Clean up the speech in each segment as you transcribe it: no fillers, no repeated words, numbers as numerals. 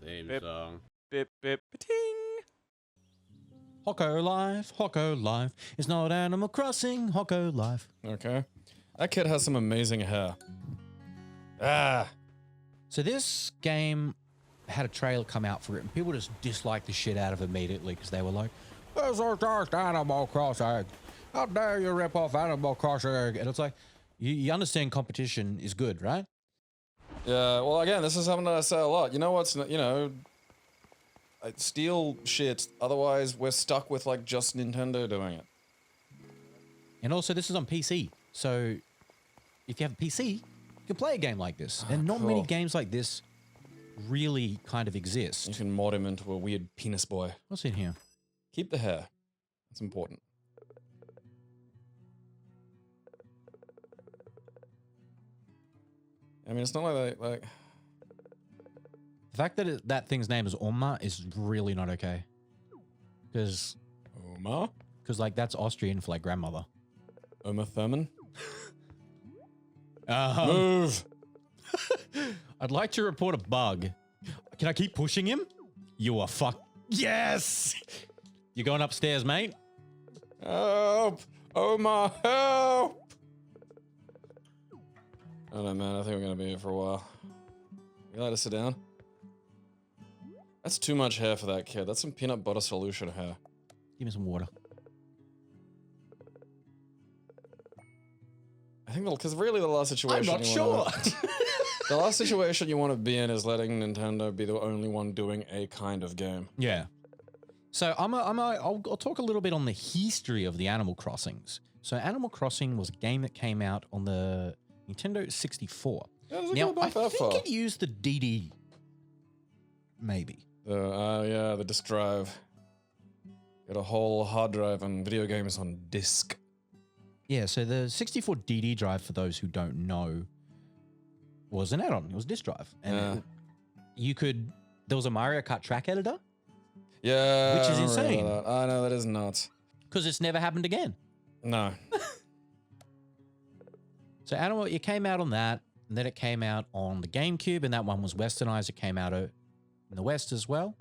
Theme song. Bip, bip, ting. Hokko life. It's not Animal Crossing, Hokko life. Okay. That kid has some amazing hair. Ah. So this game had a trailer come out for it, and people just disliked the shit out of it immediately because they were like, "This is just Animal Crossing. How dare you rip off Animal Crossing?" And it's like, you understand competition is good, right? Yeah, well, again, this is something that I say a lot. You know what's, I steal shit, otherwise we're stuck with, like, just Nintendo doing it. And also, this is on PC, so if you have a PC, you can play a game like this. And not many games like this really kind of exist. You can mod him into a weird penis boy. What's in here? Keep the hair. That's important. I mean, it's not like The fact that that thing's name is Oma is really not okay. Because Oma? like, that's Austrian for, like, grandmother. Uma Thurman? Move! I'd like to report a bug. Can I keep pushing him? You are fuck. Yes! You going upstairs, mate? Help! Oma, help! I don't know, man. I think we're gonna be here for a while. You let us sit down? That's too much hair for that kid. That's some peanut butter solution hair. Give me some water. I think because really the last situation. I'm not sure. The last situation you want to be in is letting Nintendo be the only one doing a kind of game. Yeah. So I'll talk a little bit on the history of the Animal Crossings. So Animal Crossing was a game that came out on the Nintendo 64. Yeah, now, I think it used the DD. Maybe. The disk drive. Got a whole hard drive and video games on disk. Yeah, so the 64 DD drive, for those who don't know, was an add-on. It was a disk drive. And there was a Mario Kart track editor. Yeah. Which is insane. I know, that is nuts. Because it's never happened again. No. So Animal, it came out on that, and then it came out on the GameCube, and that one was westernized. It came out in the West as well.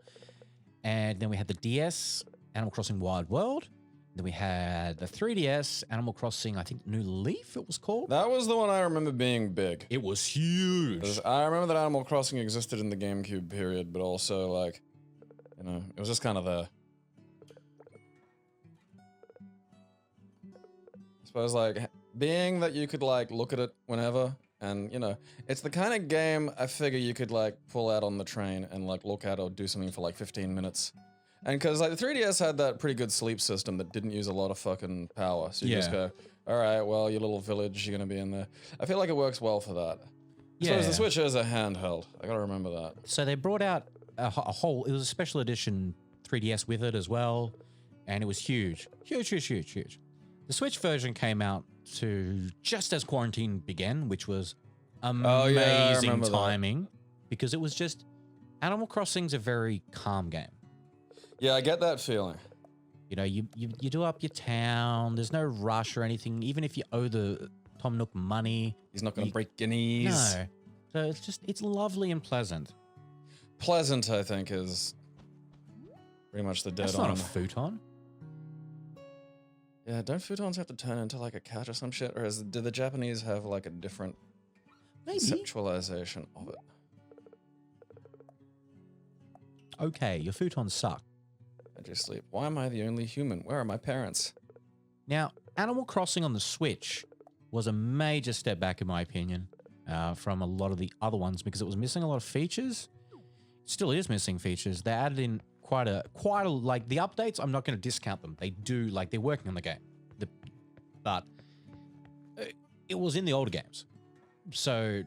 And then we had the DS, Animal Crossing Wild World. Then we had the 3DS, Animal Crossing, I think New Leaf it was called. That was the one I remember being big. It was huge. I remember that Animal Crossing existed in the GameCube period, but also, like, it was just kind of there. I suppose, like, being that you could, like, look at it whenever, and, it's the kind of game I figure you could, like, pull out on the train and, like, look at or do something for, like, 15 minutes. And because, like, the 3DS had that pretty good sleep system that didn't use a lot of fucking power. So you just go, all right, well, your little village, you're going to be in there. I feel like it works well for that. Yeah. As the Switch is a handheld. I got to remember that. So they brought out a whole, it was a special edition 3DS with it as well. And it was huge. Huge. The Switch version came out to just as quarantine began, which was amazing timing. Because it was just, Animal Crossing's a very calm game. Yeah, I get that feeling. You do up your town. There's no rush or anything. Even if you owe the Tom Nook money, he's not going to break your knees. No. So it's lovely and pleasant. Pleasant, I think, is pretty much the dead on. That's not a futon. Yeah, don't futons have to turn into like a couch or some shit? Or do the Japanese have like a different conceptualization of it? Okay, your futons suck. I just sleep. Why am I the only human? Where are my parents? Now, Animal Crossing on the Switch was a major step back, in my opinion, from a lot of the other ones because it was missing a lot of features. It still is missing features. They added in quite a like the updates. I'm not going to discount them. They do, like, they're working on the game, but it was in the older games. So,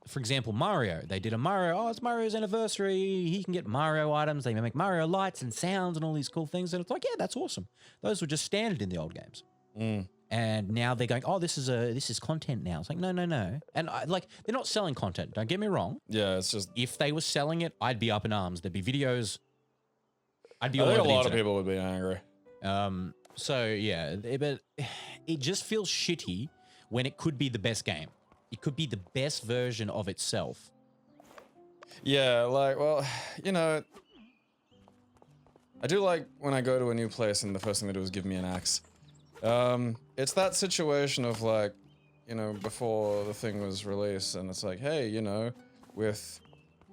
for example, Mario, they did a Mario, it's Mario's anniversary, he can get Mario items, they make Mario lights and sounds and all these cool things, and it's like, yeah, that's awesome. Those were just standard in the old games. And now they're going, oh, this is content now. It's like, no. And they're not selling content, don't get me wrong. Yeah, it's just... If they were selling it, I'd be up in arms. There'd be videos. I'd be all over the internet. I think a lot of people would be angry. So, yeah, but it just feels shitty when it could be the best game. It could be the best version of itself. Yeah, like, well, you know, I do like when I go to a new place and the first thing they do is give me an axe. It's that situation of like, you know, before the thing was released and it's like, hey, you know, with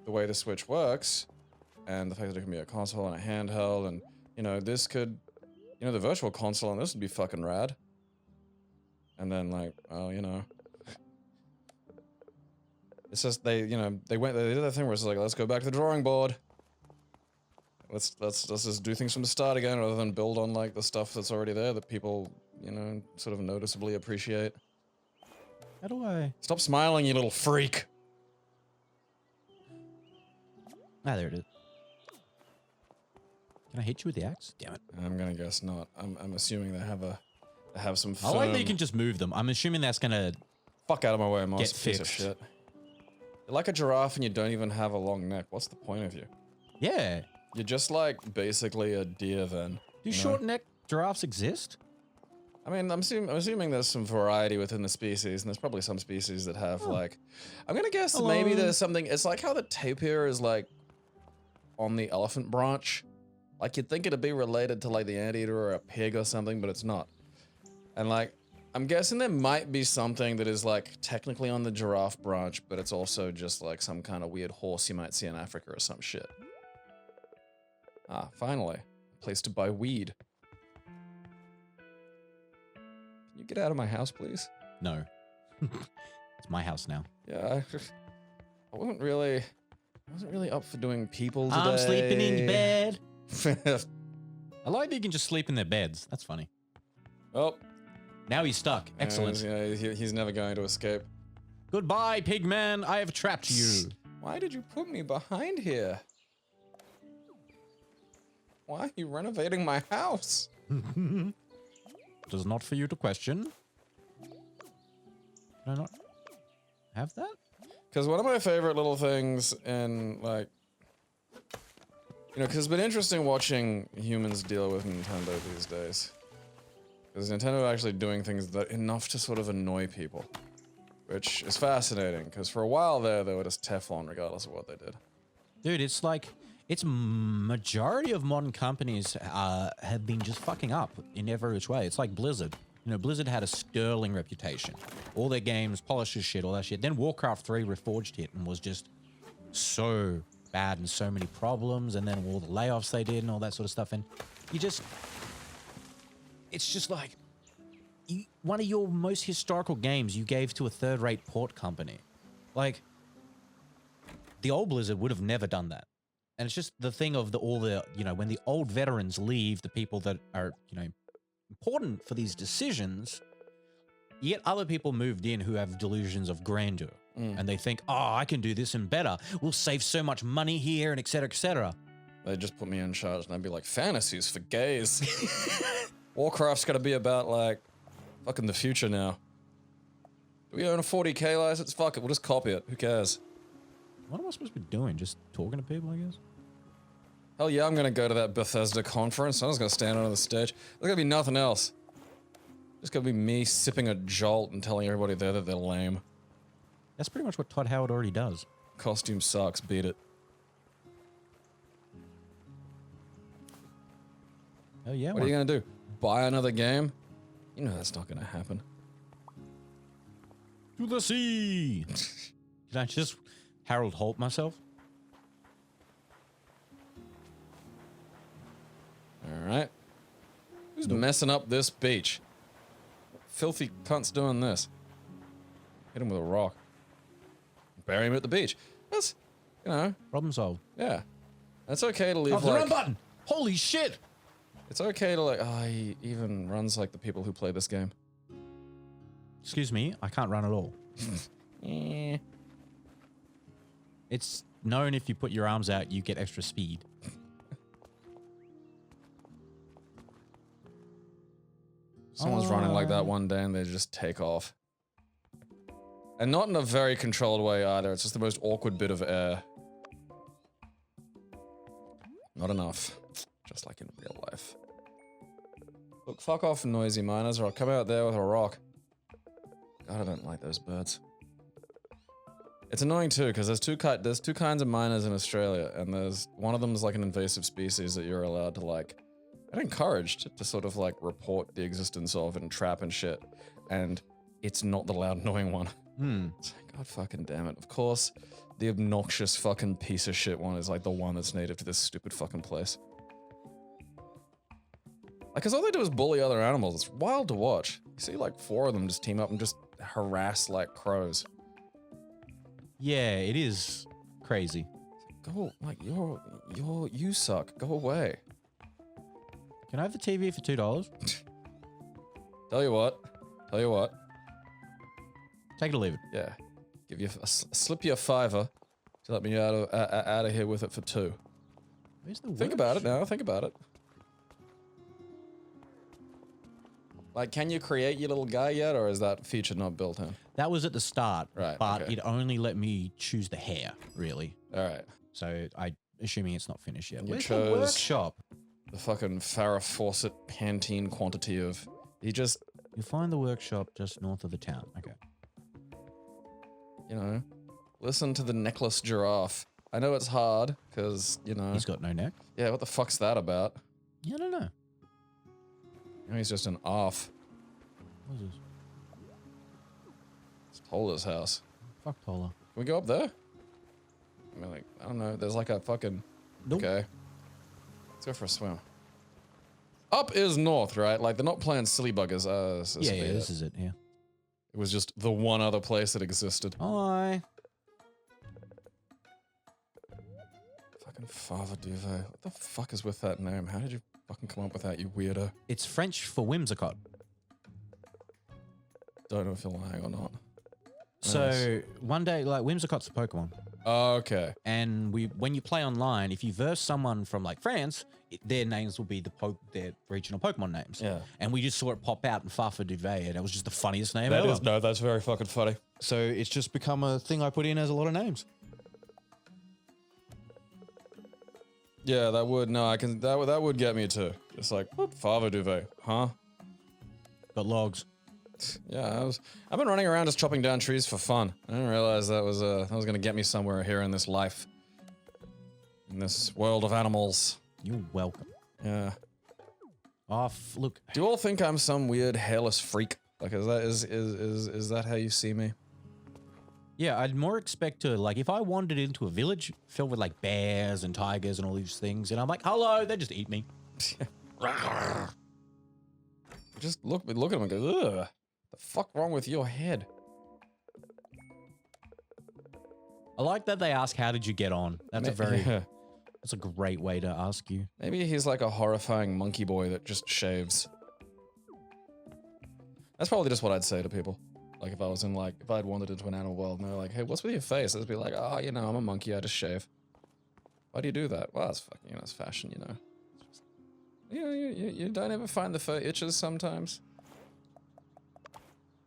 the way the Switch works and the fact that it can be a console and a handheld and, you know, this could, you know, the virtual console and this would be fucking rad. And then like, oh, you know, it's just they, you know, they did that thing where it's like, let's go back to the drawing board. Let's just do things from the start again rather than build on like the stuff that's already there that people, you know, sort of noticeably appreciate. How do I? Stop smiling, you little freak. Ah, there it is. Can I hit you with the axe? Damn it. I'm gonna guess not. I'm assuming they have some I firm... like that you can just move them. I'm assuming that's gonna Fuck out of my way, Moss. get Piece of fixed. shit. You're like a giraffe and you don't even have a long neck. What's the point of you? Yeah. You're just like basically a deer then. Do short neck giraffes exist? I mean, I'm assuming there's some variety within the species, and there's probably some species that have like... I'm gonna guess that maybe there's something... It's like how the tapir is like on the elephant branch. Like you'd think it'd be related to like the anteater or a pig or something, but it's not. And like, I'm guessing there might be something that is like technically on the giraffe branch, but it's also just like some kind of weird horse you might see in Africa or some shit. Ah, finally. A place to buy weed. Can you get out of my house, please? No. It's my house now. Yeah, I wasn't really up for doing people today. I'm sleeping in bed. I like that you can just sleep in their beds. That's funny. Oh. Now he's stuck. Excellent. Yeah, he's never going to escape. Goodbye, pigman. I have trapped you. Why did you put me behind here? Why are you renovating my house? It is not for you to question. Can I not have that? Because one of my favorite little things in, like... You know, because it's been interesting watching humans deal with Nintendo these days. Because Nintendo are actually doing things that enough to sort of annoy people. Which is fascinating, because for a while there, they were just Teflon regardless of what they did. Dude, it's like... It's majority of modern companies have been just fucking up in every which way. It's like Blizzard. You know, Blizzard had a sterling reputation. All their games, polished as shit, all that shit. Then Warcraft 3 reforged it and was just so bad and so many problems. And then all the layoffs they did and all that sort of stuff. And you just... It's just like... one of your most historical games you gave to a third-rate port company. Like, the old Blizzard would have never done that. And it's just the thing of all the, you know, when the old veterans leave, the people that are, you know, important for these decisions, yet other people moved in who have delusions of grandeur. And they think, oh, I can do this and better. We'll save so much money here and et cetera, et cetera. They just put me in charge and I'd be like, fantasies for gays. Warcraft's gotta be about, like, fucking the future now. Do we own a 40k license? Fuck it, we'll just copy it. Who cares? What am I supposed to be doing? Just talking to people, I guess? Hell yeah, I'm gonna go to that Bethesda conference. I'm just gonna stand on the stage. There's gonna be nothing else. Just gonna be me sipping a jolt and telling everybody there that they're lame. That's pretty much what Todd Howard already does. Costume sucks, beat it. Oh yeah. What are you gonna do? Buy another game? You know that's not gonna happen. To the sea! Did I just Harold Holt myself? Alright. Who's messing up this beach? Filthy cunt's doing this. Hit him with a rock. Bury him at the beach. That's, you know. Problem solved. Yeah. It's okay to leave Oh, the like... run button! Holy shit! It's okay to like... Oh, he even runs like the people who play this game. Excuse me, I can't run at all. Eh. It's known if you put your arms out, you get extra speed. Someone's running like that one day and they just take off. And not in a very controlled way either. It's just the most awkward bit of air. Not enough. Just like in real life. Look, fuck off, noisy miners, or I'll come out there with a rock. God, I don't like those birds. It's annoying too because there's two kinds of miners in Australia, and there's one of them is like an invasive species that you're allowed to like, and encouraged to sort of like report the existence of and trap and shit, and it's not the loud annoying one. It's like, God fucking damn it! Of course, the obnoxious fucking piece of shit one is like the one that's native to this stupid fucking place. Like, cause all they do is bully other animals. It's wild to watch. You see like 4 of them just team up and just harass like crows. Yeah, it is crazy. Go, like, you suck. Go away. Can I have the TV for $2? Tell you what. Take it or leave it. Yeah. Give you slip you a $5 to let me out of here with it for 2. Where's the Think about it now. Think about it. Like, can you create your little guy yet, or is that feature not built in? That was at the start, Right, but okay. it only let me choose the hair, really. All right. So I'm assuming it's not finished yet. And you Where's chose- the workshop? The fucking Farrah Fawcett Pantene quantity of... You just, You'll find the workshop just north of the town. Okay. you know, listen to the necklace giraffe. I know it's hard, because, you know... He's got no neck. Yeah, what the fuck's that about? Yeah, I don't know. You know, he's just an off. What is this? It's Tola's house. Fuck Tola. Can we go up there? I mean, like, I don't know. There's like a fucking... Nope. Okay. Let's go for a swim. Up is north, right? Like, they're not playing silly buggers. This is it. Yeah. It was just the one other place that existed. Hi. Fucking Father Duvet. What the fuck is with that name? How did you fucking come up with that, you weirdo? It's French for whimsicott. Don't know if you're lying or not. So one day, like whimsicott's a Pokemon, Oh, okay. and when you play online, if you verse someone from like France, their names will be their regional Pokemon names. Yeah. And we just saw it pop out in Farfa Duvet, and it was just the funniest name ever. No, that's very fucking funny. So it's just become a thing I put in as a lot of names. Yeah, that would, no, I can, that would get me too. Just like, whoop, Father Duvet, huh? Got logs. Yeah, I've been running around just chopping down trees for fun. I didn't realize that was gonna get me somewhere here in this life. In this world of animals. You're welcome. Yeah. Oh, look. Do you all think I'm some weird hairless freak? Like, is that how you see me? Yeah, I'd more expect to, like, if I wandered into a village filled with, like, bears and tigers and all these things, and I'm like, hello, they just eat me. Just look at him and go, ugh. The fuck wrong with your head? I like that they ask, how did you get on? That's that's a great way to ask you. Maybe he's like a horrifying monkey boy that just shaves. That's probably just what I'd say to people. Like if I was in like, if I'd wandered into an animal world and they're like, hey, what's with your face? I'd be like, oh, you know, I'm a monkey, I just shave. Why do you do that? Well, it's fucking, you know, it's fashion, you know. You know, you don't ever find the fur itches sometimes.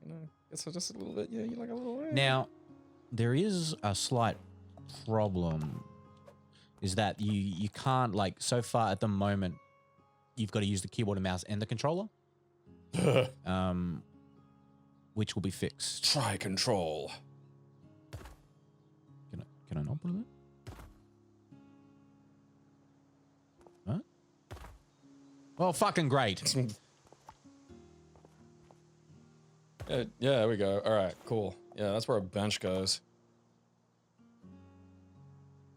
You know, it's just a little bit, yeah, you like a little... Now, there is a slight problem, is that you can't, like, so far at the moment, you've got to use the keyboard and mouse and the controller. Which will be fixed. Try control. Can I not put it there? Huh? Well, fucking great. Yeah, there we go. All right, cool. Yeah, that's where a bench goes.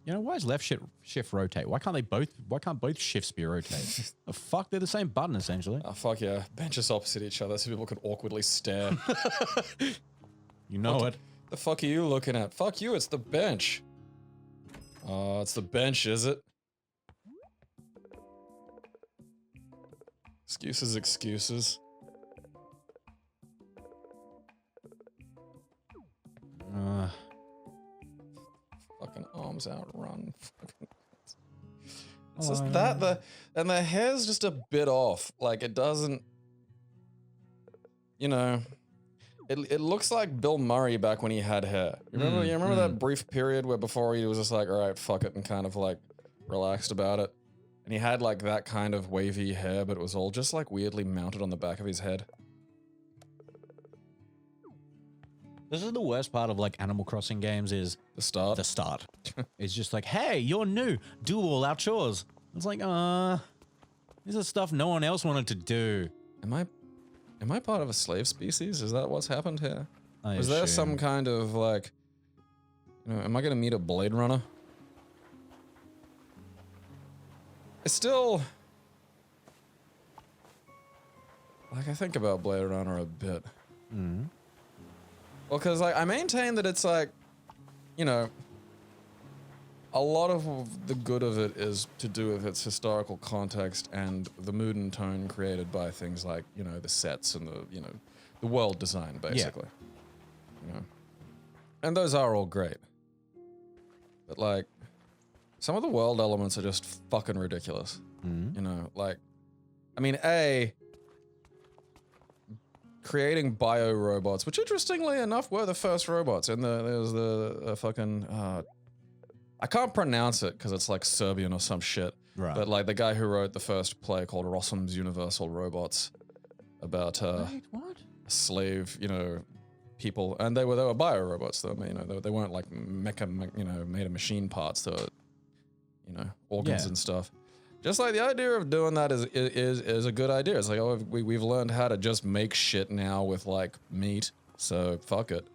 You know, why is left shift rotate? Why can't both shifts be rotate? The fuck, they're the same button essentially. Oh, fuck yeah. Benches opposite each other so people could awkwardly stare. You know it. The fuck are you looking at? Fuck you, it's the bench. Oh, it's the bench, is it? Excuses. Fucking arms out, run. It's just that, and the hair's just a bit off. Like, it doesn't, you know, it looks like Bill Murray back when he had hair. You remember that brief period where before he was just like, all right, fuck it, and kind of like relaxed about it? And he had like that kind of wavy hair, but it was all just like weirdly mounted on the back of his head. This is the worst part of like Animal Crossing games is The start. the start. It's just like, hey, you're new. Do all our chores. It's like, this is stuff no one else wanted to do. Am I part of a slave species? Is that what's happened here? I Was there assume. some kind of like, you know, am I gonna meet a Blade Runner? It's still, like, I think about Blade Runner a bit. Mm. Well, because like I maintain that it's like, you know, a lot of the good of it is to do with its historical context and the mood and tone created by things like, you know, the sets and the, you know, the world design, basically. You know, and those are all great. But like, some of the world elements are just fucking ridiculous. Mm. You know, like, I mean, creating bio robots, which interestingly enough were the first robots. And there's the fucking, I can't pronounce it because it's like Serbian or some shit. Right. But like the guy who wrote the first play called Rossum's Universal Robots about Wait, what? slave, you know, people, and they were bio robots though. You know, they weren't like you know, made of machine parts. They were, you know, organs Yeah. and stuff. Just like the idea of doing that is a good idea. It's like, oh, we've learned how to just make shit now with like meat, so fuck it.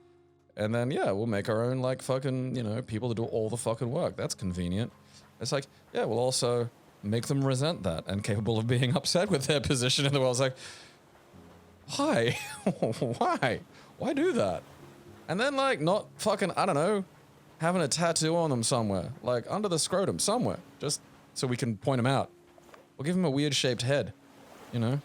And then yeah, we'll make our own like fucking, you know, people to do all the fucking work. That's convenient. It's like, yeah, we'll also make them resent that and capable of being upset with their position in the world. It's like, why? Why do that? And then like not fucking, I don't know, having a tattoo on them somewhere, like under the scrotum somewhere, just so we can point them out. We'll give them a weird shaped head, you know?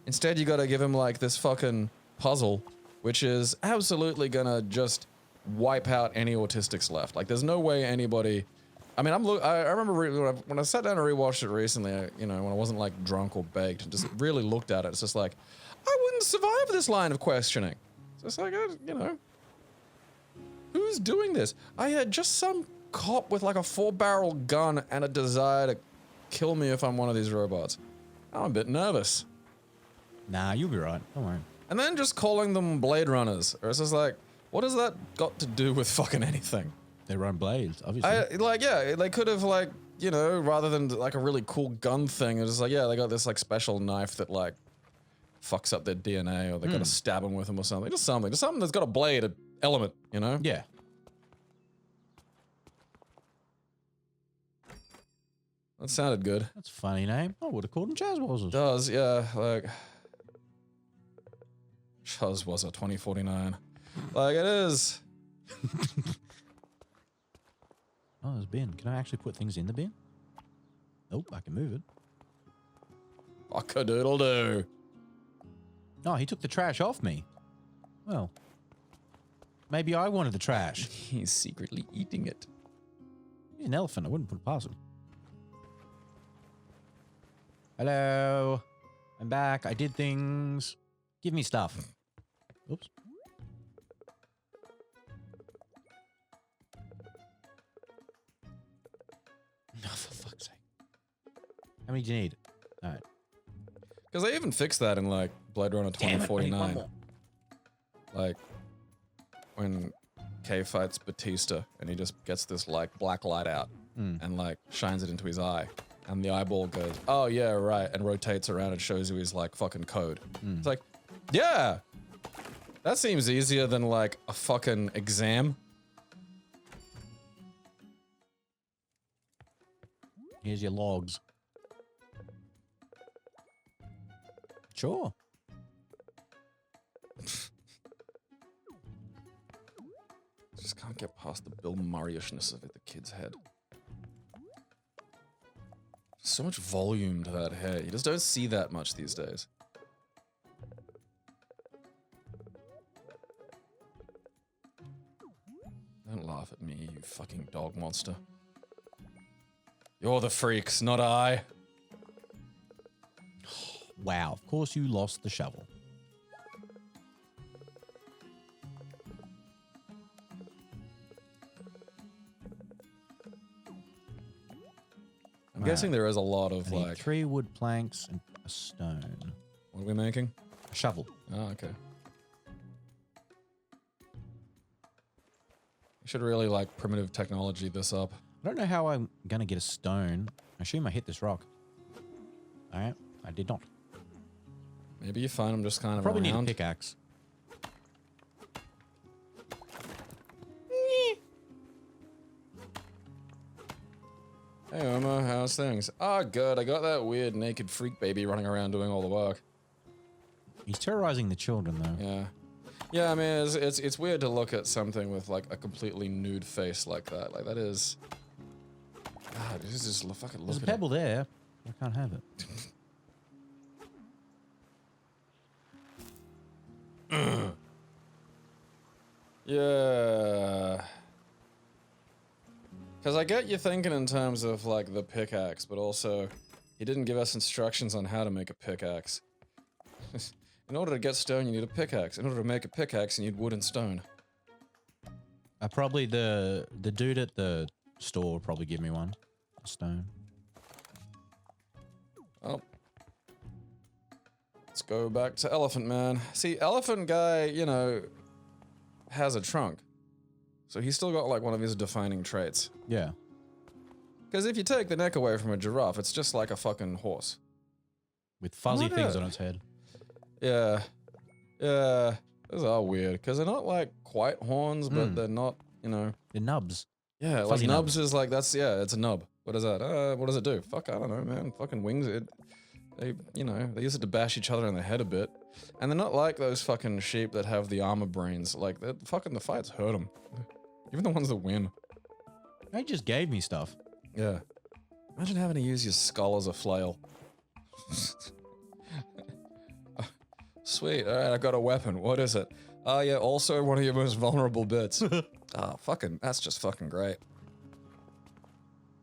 Instead, you gotta give him like this fucking puzzle, which is absolutely gonna just wipe out any autistics left. Like, there's no way anybody. I mean, I remember when I sat down and rewatched it recently, you know, when I wasn't like drunk or baked, and just really looked at it. It's just like, I wouldn't survive this line of questioning. It's just like, you know, who's doing this? I had just some cop with like a 4-barrel gun and a desire to kill me if I'm one of these robots. I'm a bit nervous. Nah, you'll be right. Don't worry. And then just calling them Blade Runners. Or it's just like, what has that got to do with fucking anything? They run blades, obviously. Yeah, they could have like, you know, rather than like a really cool gun thing, it's just like, yeah, they got this like special knife that like fucks up their DNA, or they gotta stab them with them or something. Just something that's got a blade element, you know? Yeah. That sounded good. That's a funny name. I would have called them Jazzwazzles. Does, yeah, like Chuzwazza 2049. Like it is. Oh, there's a bin. Can I actually put things in the bin? Nope, I can move it. Fuck-a-doodle-doo. Oh, he took the trash off me. Well, maybe I wanted the trash. He's secretly eating it. He's an elephant. I wouldn't put it past him. Hello. I'm back. I did things. Give me stuff. Oops. No, for fuck's sake. How many do you need? All right. Because they even fixed that in like Blade Runner Damn it, I need one 2049. more. Like when Kay fights Batista and he just gets this like black light out and like shines it into his eye. And the eyeball goes, oh yeah, right, and rotates around and shows you his like fucking code. It's like, yeah, that seems easier than like a fucking exam. Here's your logs. Sure. Just can't get past the Bill Murray-ishness of the kid's head. So much volume to that hair. You just don't see that much these days. Don't laugh at me, you fucking dog monster. You're the freaks, not I. Wow, of course you lost the shovel. I'm guessing there is a lot of I need like... 3 wood planks and a stone. What are we making? A shovel. Oh, okay. Should really like primitive technology this up. I don't know how I'm gonna get a stone. I assume I hit this rock. All right, I did not. Maybe you find them just kind of Probably around. need a pickaxe. Hey Oma, how's things? Oh, good. I got that weird naked freak baby running around doing all the work. He's terrorizing the children, though. Yeah. Yeah, I mean, it's weird to look at something with, like, a completely nude face like that. Like, that is... Ah, just fucking look There's a at pebble there. I can't have it. Yeah. Because I get you thinking in terms of, like, the pickaxe, but also, he didn't give us instructions on how to make a pickaxe. In order to get stone, you need a pickaxe. In order to make a pickaxe, you need wood and stone. Probably the dude at the store will probably give me one. A stone. Oh. Let's go back to Elephant Man. See, Elephant Guy, you know, has a trunk. So he's still got, like, one of his defining traits. Yeah. Because if you take the neck away from a giraffe, it's just like a fucking horse. With fuzzy What things a- on its head. Yeah. Yeah. Those are weird. Because they're not, like, quite horns, but they're not, you know... The nubs. Yeah, like Fuzzy nubs nubs. is like, that's, yeah, it's a nub. What is that? What does it do? Fuck, I don't know, man. Fucking wings, they, you know, they use it to bash each other in the head a bit. And they're not like those fucking sheep that have the armor brains. Like, the fights hurt them. Even the ones that win. They just gave me stuff. Yeah. Imagine having to use your skull as a flail. Sweet, alright, I got a weapon. What is it? Yeah, also one of your most vulnerable bits. Fucking, that's just fucking great.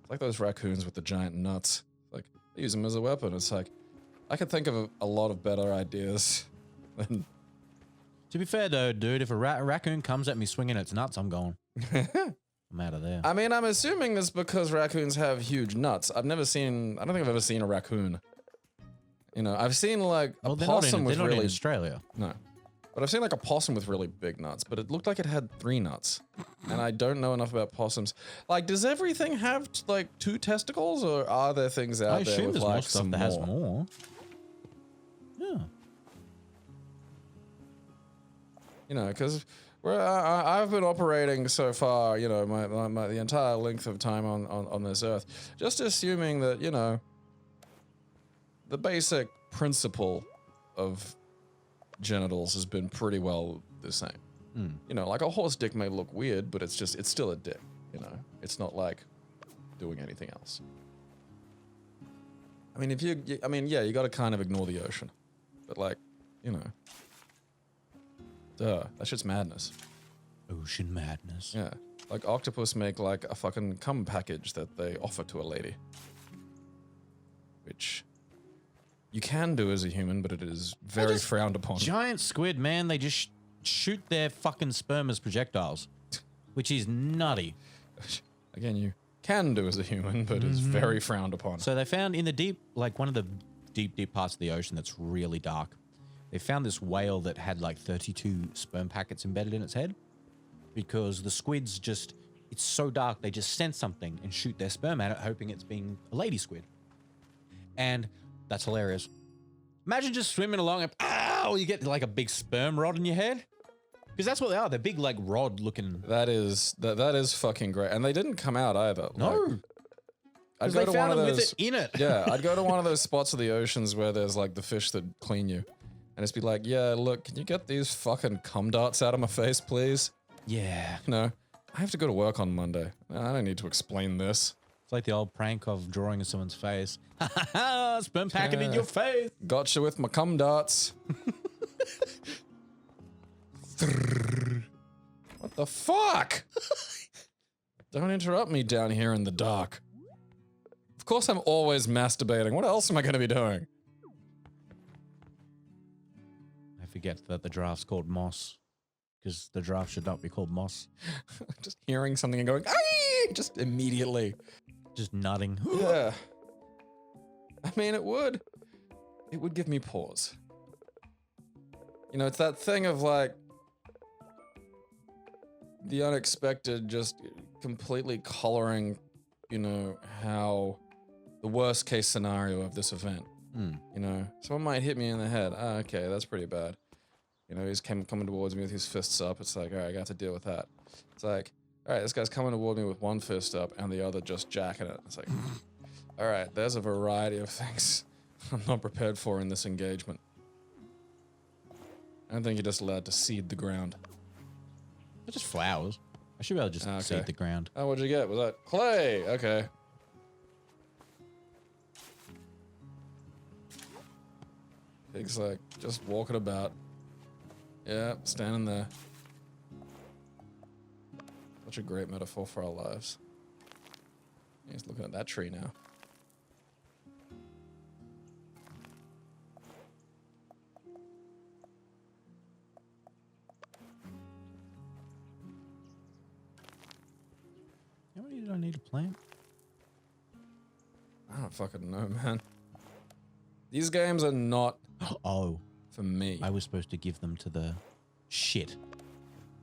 It's like those raccoons with the giant nuts. Like, they use them as a weapon. It's like, I could think of a lot of better ideas than... To be fair, though, dude, if a raccoon comes at me swinging its nuts, I'm going. I'm out of there. I mean, I'm assuming it's because raccoons have huge nuts. I don't think I've ever seen a raccoon. You know, I've seen like a possum with they're not in really... Australia. No. But I've seen like a possum with really big nuts, but it looked like it had 3 nuts. And I don't know enough about possums. Like, does everything have like 2 testicles, or are there things out I there assume with there's like more stuff some that has more? more. Yeah. You know, because I've been operating so far, you know, the entire length of time on this earth, just assuming that, you know, the basic principle of genitals has been pretty well the same. You know, like a horse dick may look weird, but it's still a dick, you know? It's not like doing anything else. I mean, yeah, you gotta kind of ignore the ocean. But like, you know, duh, that shit's madness. Ocean madness. Yeah. Like octopus make like a fucking cum package that they offer to a lady. Which you can do as a human, but it is very frowned upon. Giant squid, man, they just shoot their fucking sperm as projectiles, which is nutty. Again, you can do as a human, but is very frowned upon. So they found in the deep, like one of the deep parts of the ocean that's really dark, they found this whale that had like 32 sperm packets embedded in its head, because the squids just, it's so dark, they just sense something and shoot their sperm at it, hoping it's being a lady squid. And that's hilarious. Imagine just swimming along and, ow, you get like a big sperm rod in your head. Because that's what they are. They're big, like, rod-looking. That is fucking great. And they didn't come out either. No. Like, I'd Because go they to found one of them with those. it in it. Yeah, I'd go to one of those spots of the oceans where there's like the fish that clean you. And it's be like, yeah, look, can you get these fucking cum darts out of my face, please? Yeah. You know, I have to go to work on Monday. I don't need to explain this. It's like the old prank of drawing someone's face. Ha ha ha! Sperm packet in your face. Gotcha with my cum darts. What the fuck? Don't interrupt me down here in the dark. Of course I'm always masturbating. What else am I going to be doing? I forget that the giraffe's called Moss. Because the giraffe should not be called Moss. Just hearing something and going, "Aye!" Just immediately. Just nutting. Yeah. I mean, it would give me pause. You know, it's that thing of like, the unexpected just completely coloring, you know, how the worst case scenario of this event. You know, someone might hit me in the head. Ah, okay, that's pretty bad. You know, he's coming towards me with his fists up. It's like, all right, I got to deal with that. It's like, all right, this guy's coming toward me with one fist up and the other just jacking it. It's like, all right, there's a variety of things I'm not prepared for in this engagement. I don't think you're just allowed to seed the ground. They're just flowers. I should be able to just seed the ground. Oh, what'd you get? Was that clay? Okay. Pig's like just walking about. Yeah, standing there. Such a great metaphor for our lives. He's looking at that tree now. How many did I need to plant? I don't fucking know, man. These games are not Oh, for me. I was supposed to give them to the shit.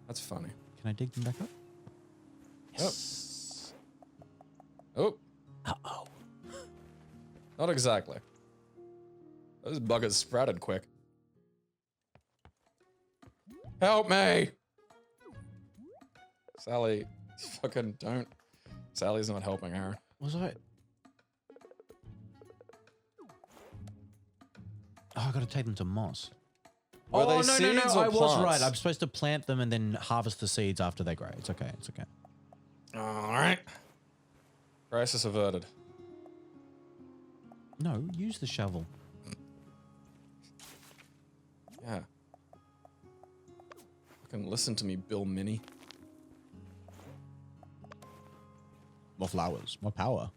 That's funny. Can I dig them back up? Yes. Oh. Uh-oh. Not exactly. Those buggers sprouted quick. Help me! Sally, fucking don't. Sally's not helping her. Was I? Oh, I gotta take them to moss. Were they no, seeds or I was plants? right. I'm supposed to plant them and then harvest the seeds after they grow. It's okay. It's okay. Alright. Crisis averted. No, use the shovel. Yeah. Fucking listen to me, Bill Minnie. More flowers. More power.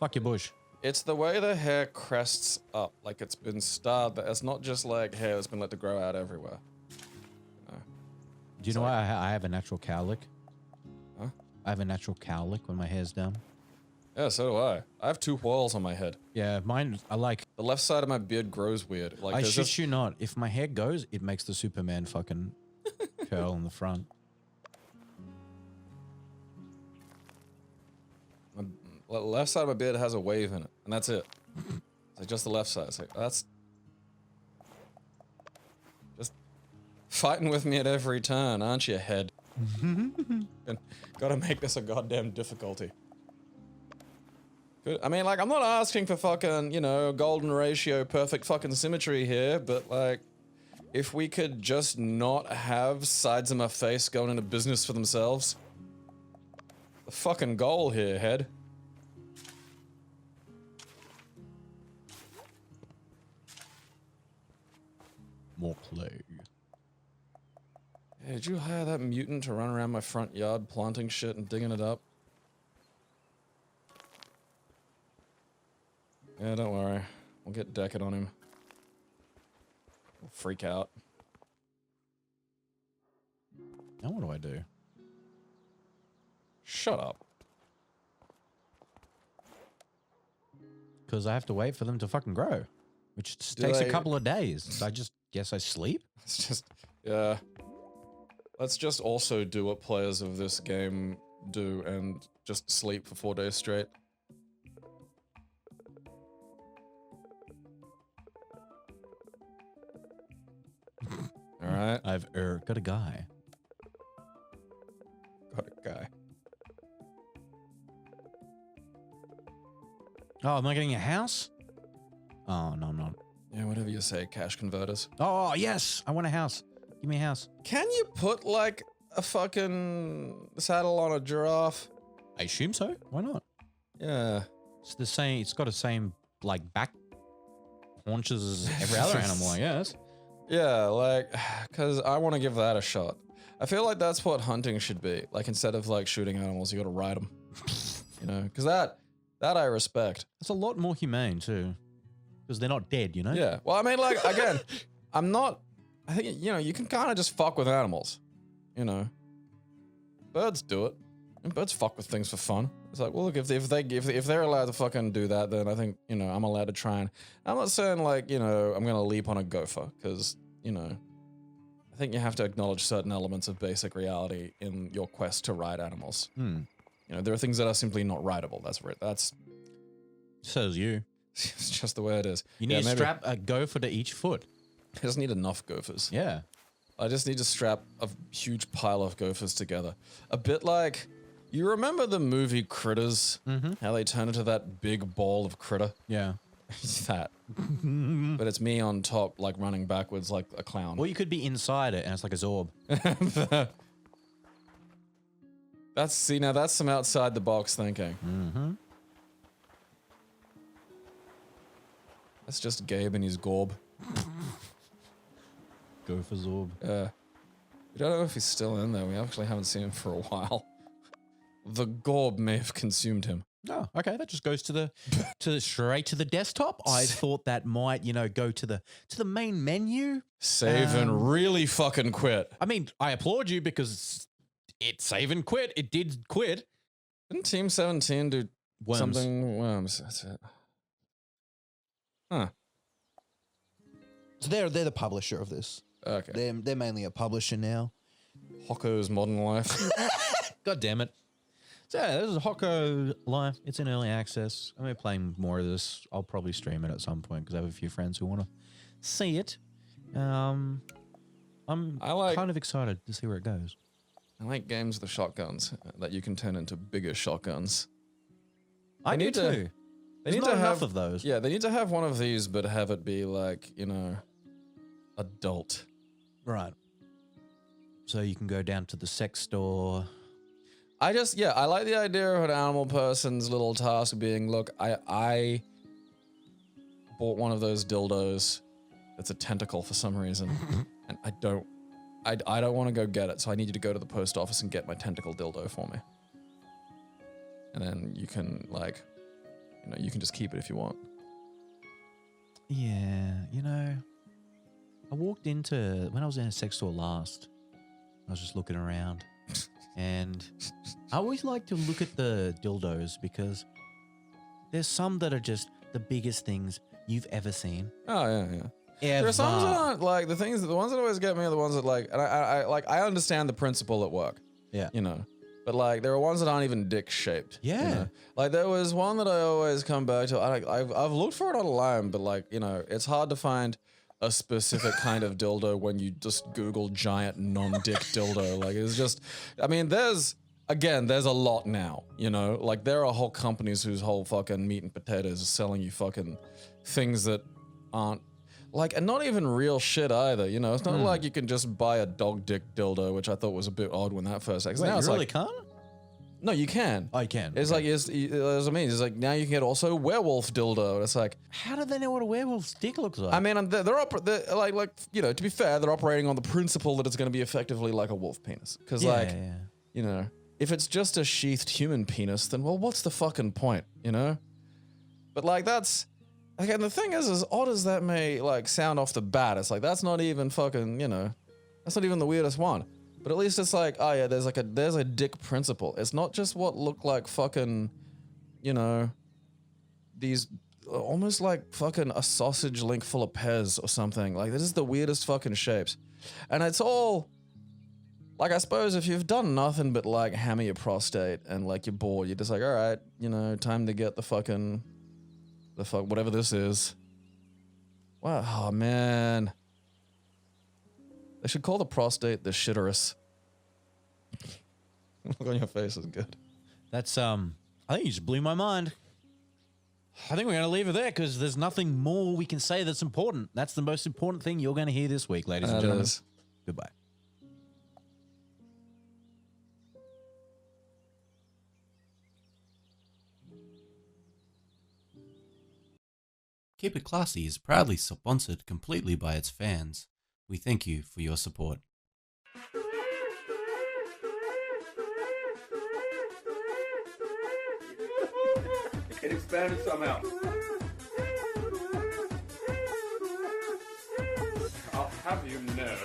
Fuck your bush. It's the way the hair crests up, like it's been starved. It's not just like hair that's been let to grow out everywhere. Do you know why I have a natural cowlick? Huh? I have a natural cowlick when my hair's down. Yeah, so do I. I have two whorls on my head. Yeah, mine, I like... The left side of my beard grows weird. Like I there's shit just- you not. If my hair goes, it makes the Superman fucking curl in the front. My left side of my beard has a wave in it, and that's it. It's like just the left side. It's like, that's... Just fighting with me at every turn, aren't you, head? And gotta make this a goddamn difficulty. Good. I mean, like, I'm not asking for fucking, you know, golden ratio, perfect fucking symmetry here, but like, if we could just not have sides of my face going into business for themselves. The fucking goal here, head. More clay. Hey, did you hire that mutant to run around my front yard planting shit and digging it up? Yeah, don't worry. We'll get decking on him. We'll freak out. Now what do I do? Shut up. Because I have to wait for them to fucking grow. Which just Do takes a they- couple of days. I just guess I sleep? It's just, yeah. Let's just also do what players of this game do and just sleep for 4 days straight. Alright, I've got a guy. got a guy. Oh, am I getting a house? Oh, no, I'm not. Yeah, whatever you say, cash converters. Oh, yes! I want a house. Give me a house. Can you put, like, a fucking saddle on a giraffe? I assume so. Why not? Yeah. It's the same. It's got the same, like, back haunches as every other animal, I guess. Yeah, like, because I want to give that a shot. I feel like that's what hunting should be. Like, instead of, like, shooting animals, you gotta ride them. You know? Because that I respect. It's a lot more humane, too. Because they're not dead, you know? Yeah. Well, I mean, like, again, I think, you know, you can kind of just fuck with animals. You know? Birds do it. And birds fuck with things for fun. It's like, well, look, if they're allowed to fucking do that, then I think, you know, I'm allowed to try and... I'm not saying, like, you know, I'm gonna leap on a gopher, because, you know, I think you have to acknowledge certain elements of basic reality in your quest to ride animals. You know, there are things that are simply not rideable. That's Says you. it's just the way it is. You need to strap a gopher to each foot. I just need enough gophers. Yeah. I just need to strap a huge pile of gophers together. A bit like, you remember the movie Critters? How they turn into that big ball of critter? Yeah. That. But it's me on top, like running backwards like a clown. Or you could be inside it and it's like a Zorb. Now that's some outside the box thinking. That's just Gabe and his gorb. Gopher Zorb. We don't know if he's still in there. We actually haven't seen him for a while. The gorb may have consumed him. Oh, okay. That just goes straight to the desktop. I thought that might, go to the main menu. Save and really fucking quit. I mean, I applaud you because it save and quit. It did quit. Didn't Team 17 do something? Worms. That's it. Huh. So they're the publisher of this. Okay. They're mainly a publisher now. Hokko's Modern Life. God damn it. So yeah, this is Hokko Live. It's in early access. I'm playing more of this. I'll probably stream it at some point because I have a few friends who want to see it. I'm kind of excited to see where it goes. I like games with shotguns that you can turn into bigger shotguns. I do too. They There's need not to enough have of those. Yeah, they need to have one of these, but have it be like, adult. Right. So you can go down to the sex store. I like the idea of an animal person's little task being, look, I bought one of those dildos that's a tentacle for some reason, and I don't want to go get it, so I need you to go to the post office and get my tentacle dildo for me. And then you can, you can just keep it if you want. Yeah, I walked into, when I was in a sex store last, I was just looking around. And I always like to look at the dildos because there's some that are just the biggest things you've ever seen. Oh, yeah. Ever. There are some that aren't, the ones that always get me are the ones that, and I understand the principle at work. Yeah. But, there are ones that aren't even dick-shaped. Yeah. There was one that I always come back to. I've looked for it online, but, it's hard to find a specific kind of dildo when you just Google giant non-dick dildo. It's just, there's a lot now, there are whole companies whose whole fucking meat and potatoes are selling you fucking things that aren't, and not even real shit either, It's not like you can just buy a dog dick dildo, which I thought was a bit odd when that first happened. Wait, you really can't? No, you can. Oh, you can. It's okay. that's what I mean. It's now you can get also werewolf dildo. It's how do they know what a werewolf's dick looks like? they're to be fair, they're operating on the principle that it's going to be effectively like a wolf penis. Because if it's just a sheathed human penis, then what's the fucking point? But that's. Again, the thing is, as odd as that may sound off the bat, it's that's not even fucking, that's not even the weirdest one. But at least it's there's a dick principle. It's not just what look like fucking, these almost like fucking a sausage link full of Pez or something. This is the weirdest fucking shapes. And it's all, I suppose if you've done nothing but hammer your prostate and you're bored, you're just all right, time to get the fucking, whatever this is. Wow, oh man. They should call the prostate the shitterus. Look on your face is good. That's, I think you just blew my mind. I think we're going to leave it there because there's nothing more we can say that's important. That's the most important thing you're going to hear this week, ladies and gentlemen. Goodbye. Keep It Classy is proudly sponsored completely by its fans. We thank you for your support. It expanded somehow. I'll have you know.